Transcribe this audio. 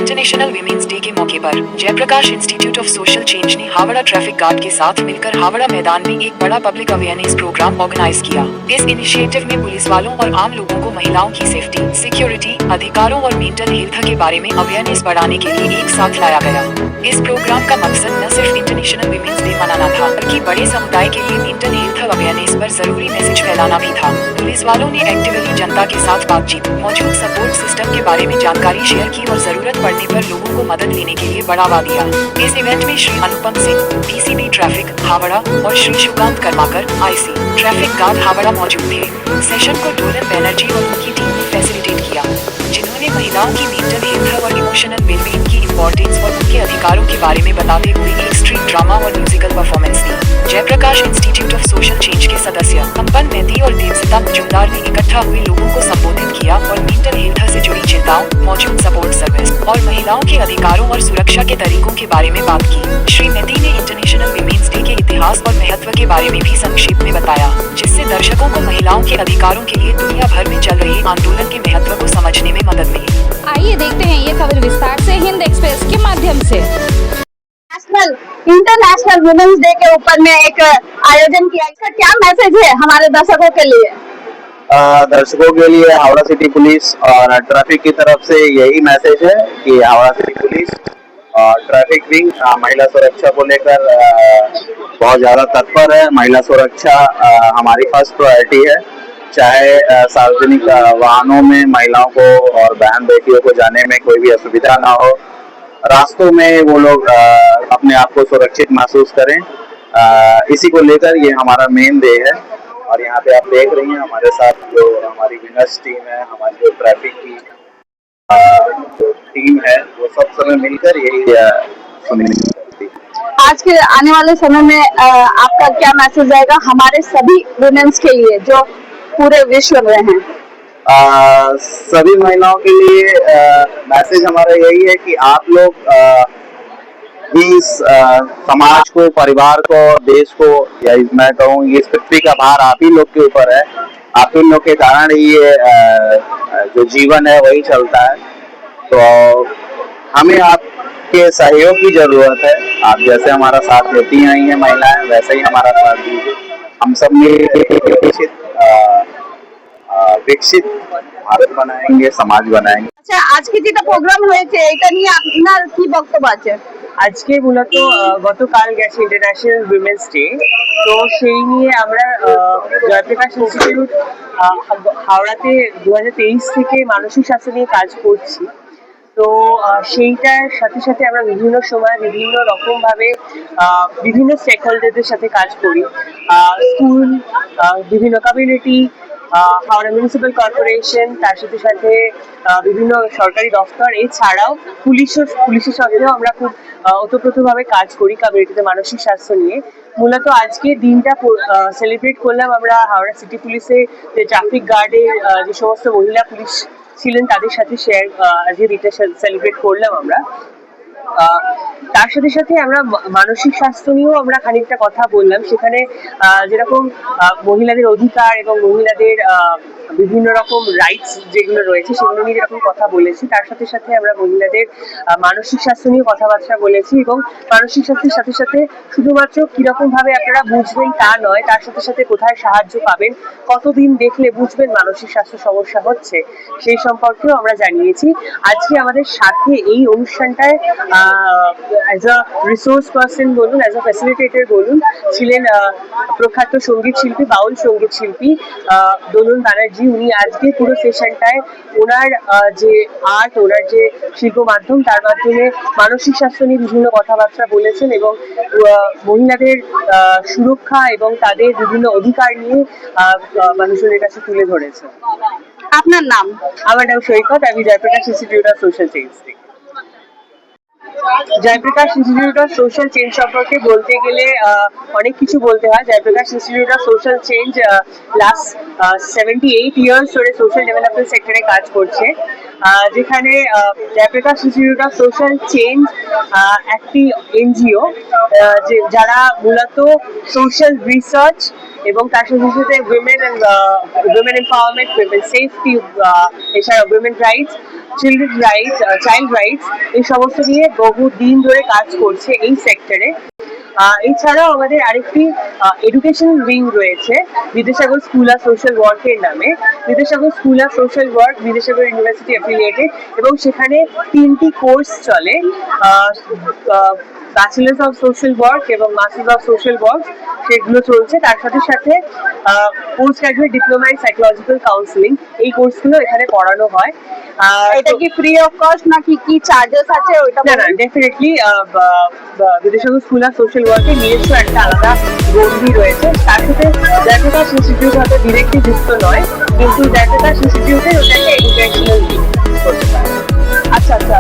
International women's day के मौके पर Jayaprakash institute of social change ने हावड़ा ट्रैफिक गार्ड के साथ मिलकर हावड़ा मैदान में एक बड़ा पब्लिक अवेयरनेस प्रोग्राम ऑर्गेनाइज किया। इस इनिशिएटिव में पुलिस वालों और आम लोगों को महिलाओं की सेफ्टी, सिक्योरिटी, अधिकारों और मेंटल हेल्थ के बारे में अवेयरनेस बढ़ाने के लिए एक साथ लाया गया। इस प्रोग्राम का मकसद न सिर्फ इंटरनेशनल वीमेंस डे मनाना था, बल्कि बड़े समुदाय के लिए मेंटल हेल्थ अवेयरनेस पर जरूरी मैसेज फैलाना भी था। पुलिस वालों ने एक्टिवली जनता के साथ बातचीत, मौजूद सपोर्ट सिस्टम के बारे में जानकारी शेयर की और जरूरत पड़ने पर लोगों को मदद लेने के लिए बढ़ावा दिया। इस इवेंट में श्री अनुपम सिंह, डीसीपी ट्रैफिक हावड़ा और Shri Sukanta Karmakar, IC traffic guard Howrah मौजूद थे। सेशन को डोलन बैनर्जी और उनकी टीम ने फैसिलिटेट किया, जिन्होंने महिलाओं की मेंटल हेल्थ और इमोशनल वेलबींग की इम्पोर्टेंस और उनके अधिकारों के बारे में बताते हुए एक स्ट्रीट ड्रामा और म्यूजिकल परफॉर्मेंस दी। Jayaprakash institute of social change के सदस्य कंपन मेहती और देवसिता मजूमदार ने इकट्ठा हुए लोगों को संबोधित किया और मेंटल हेल्थ से जुड़ी चिंताओं, मौजूद सपोर्ट सर्विस और महिलाओं के अधिकारों और सुरक्षा के तरीकों के बारे में बात की। श्री मेहती ने इंटरनेशनल वीमेंस डे के इतिहास और महत्व के बारे में भी संक्षेप में बताया, जिससे दर्शकों को महिलाओं के अधिकारों के लिए दुनिया भर में चल रहे आंदोलन के महत्व को समझने में मदद मिली। आइए देखते हैं ये खबर विस्तार से हिंद एक्सप्रेस के माध्यम से। इंटरनेशनल वुमेन्स डे के ऊपर में एक आयोजन किया, इसका क्या मैसेज है हमारे दर्शकों के लिए? दर्शकों के लिए हावड़ा सिटी पुलिस और ट्रैफिक की तरफ से यही मैसेज है कि हावड़ा सिटी पुलिस और ट्रैफिक विंग महिला सुरक्षा को लेकर बहुत ज्यादा तत्पर है। महिला सुरक्षा हमारी फर्स्ट प्रायोरिटी है। चाहे सार्वजनिक वाहनों में महिलाओं को और बहन बेटियों को जाने में कोई भी असुविधा ना हो, रास्तों में वो लोग अपने आप को सुरक्षित महसूस करें, इसी को लेकर ये हमारा मेन डे है। और यहाँ पे आप देख रही हैं हमारे साथ जो हमारी विनर्स टीम है, हमारी जो ट्रैफिक की जो टीम है, वो सब समय मिलकर यही सुनिश्चित। आज के आने वाले समय में आपका क्या मैसेज आएगा हमारे सभी वुमेन्स के लिए जो पूरे विश्व में हैं? सभी महिलाओं के लिए मैसेज हमारा यही है कि आप लोग इस समाज को, परिवार को, देश को, या मैं कहूँ इस पृथ्वी का भार आप ही लोग के ऊपर है। आप ही लोग के कारण ये जो जीवन है वही चलता है। तो हमें आपके सहयोग की जरूरत है। आप जैसे हमारा साथ देती आई हैं महिलाएं, वैसे ही हमारा साथ दीजिए। हम सब मिलकर विकसित भारत बनाएंगे, समाज बनाएंगे। আচ্ছা, আজকে যেটা প্রোগ্রাম হয়েছে এটা নিয়ে আপনার কি বক্তব্য আছে? আজকে মূলত গতকাল গেছে ইন্টারন্যাশনাল উইমেন্স ডে, তো সেই নিয়ে আমরা জয়প্রকাশ ইনস্টিটিউট হাওড়াতে 2023 থেকে মানসিক স্বাস্থ্য নিয়ে কাজ করছি। তো সেইটার সাথে সাথে আমরা বিভিন্ন সময় বিভিন্ন রকম ভাবে বিভিন্ন স্টেক হোল্ডারদের সাথে কাজ করি। স্কুল, বিভিন্ন কমিউনিটি, হাওড়া মিউনিসিপ্যাল কর্পোরেশন, তার সাথে সাথে বিভিন্ন সরকারি দফতর, এছাড়াও পুলিশের সঙ্গেও আমরা খুব ওতপ্রোতভাবে কাজ করি কমিউনিটিতে মানসিক স্বাস্থ্য নিয়ে। মূলত আজকে দিনটা সেলিব্রেট করলাম আমরা হাওড়া সিটি পুলিশে যে ট্রাফিক গার্ডের যে সমস্ত মহিলা পুলিশ ছিলেন তাদের সাথে আজকে দিনটা সেলিব্রেট করলাম আমরা। তার সাথে সাথে আমরা মানসিক স্বাস্থ্য নিয়েও আমরা খানিকটা কথা বললাম। সেখানে যেরকম মহিলাদের অধিকার এবং মহিলাদের বিভিন্ন রকম রাইটস যেগুলো রয়েছে সেগুলো নিয়ে যেরকম কথা বলেছি, তার সাথে সাথে আমরা মহিলাদের মানসিক স্বাস্থ্য নিয়ে কথাবার্তা বলেছি। এবং মানসিক স্বাস্থ্যের সাথে সাথে শুধুমাত্র কিরকম ভাবে আপনারা বুঝবেন তা নয়, তার সাথে সাথে কোথায় সাহায্য পাবেন, কতদিন দেখলে বুঝবেন মানসিক স্বাস্থ্য সমস্যা হচ্ছে, সেই সম্পর্কেও আমরা জানিয়েছি। আজকে আমাদের সাথে এই অনুষ্ঠানটায় অ্যাজ আ রিসোর্স পার্সন বলুন, অ্যাজ আ ফ্যাসিলিটেটর বলুন, ছিলেন প্রখ্যাত সঙ্গীত শিল্পী, বাউল সঙ্গীত শিল্পী দোলন ব্যানার্জি। উনি আজকে পুরো সেশনটায় ওনার যে আর্ট, ওনার যে শিল্প মাধ্যম, তার মাধ্যমে মানসিক স্বাস্থ্য নিয়ে বিভিন্ন কথাবার্তা বলেছেন এবং মহিলাদের সুরক্ষা এবং তাদের বিভিন্ন অধিকার নিয়ে মানুষজনের কাছে তুলে ধরেছেন। আপনার নাম? আমার নাম সৈকত, আমি Jayprakash Institute of Social Change থেকে। Jayprakash Institute of Social Change সম্পর্কে বলতে গেলে অনেক কিছু বলতে হয়। Jayprakash Institute of Social Change last 78 years ধরে সোশ্যাল ডেভেলপমেন্ট সেক্টরে কাজ করছে, যেখানে Jayprakash Institute of Social Change একটি এনজিও যারা মূলত সোশ্যাল রিসার্চ এবং তার সাথে সাথে উইমেন এম্পাওয়ারমেন্ট, উইমেন সেফটি, এছাড়া women rights children rights, child rights এই সমস্ত নিয়ে বহু দিন ধরে কাজ করছে এই সেক্টরে। এছাড়াও আমাদের আরেকটি এডুকেশন উইং রয়েছে বিদ্যাসাগর স্কুল অফ সোশ্যাল ওয়ার্কের নামে। Vidyasagar School of social work Vidyasagar university affiliated, এবং সেখানে 3টি কোর্স চলে, ব্যাচেলার্স অফ সোশ্যাল ওয়ার্ক এবং মাস্টার্স অফ সোশ্যাল ওয়ার্ক, সেগুলো চলছে। তার সাথে সাথে post graduate diploma in psychological counselling এই কোর্সগুলো এখানে পড়ানো হয়। এটা কি ফ্রি অফ কস্ট নাকি কি চার্জেস আছে ওইটা? না না, definitely Vidyasagar School of Social ওয়ার্কে নিজস্ব একটা আলাদা গণ্ডি রয়েছে। তার সাথে জয়প্রকাশ ইনস্টিটিউট হয়তো ডিরেক্টলি যুক্ত নয়, কিন্তু জয়প্রকাশ ইনস্টিটিউটে ওটাকে এডুকেশনাল করতে পারে। আচ্ছা আচ্ছা।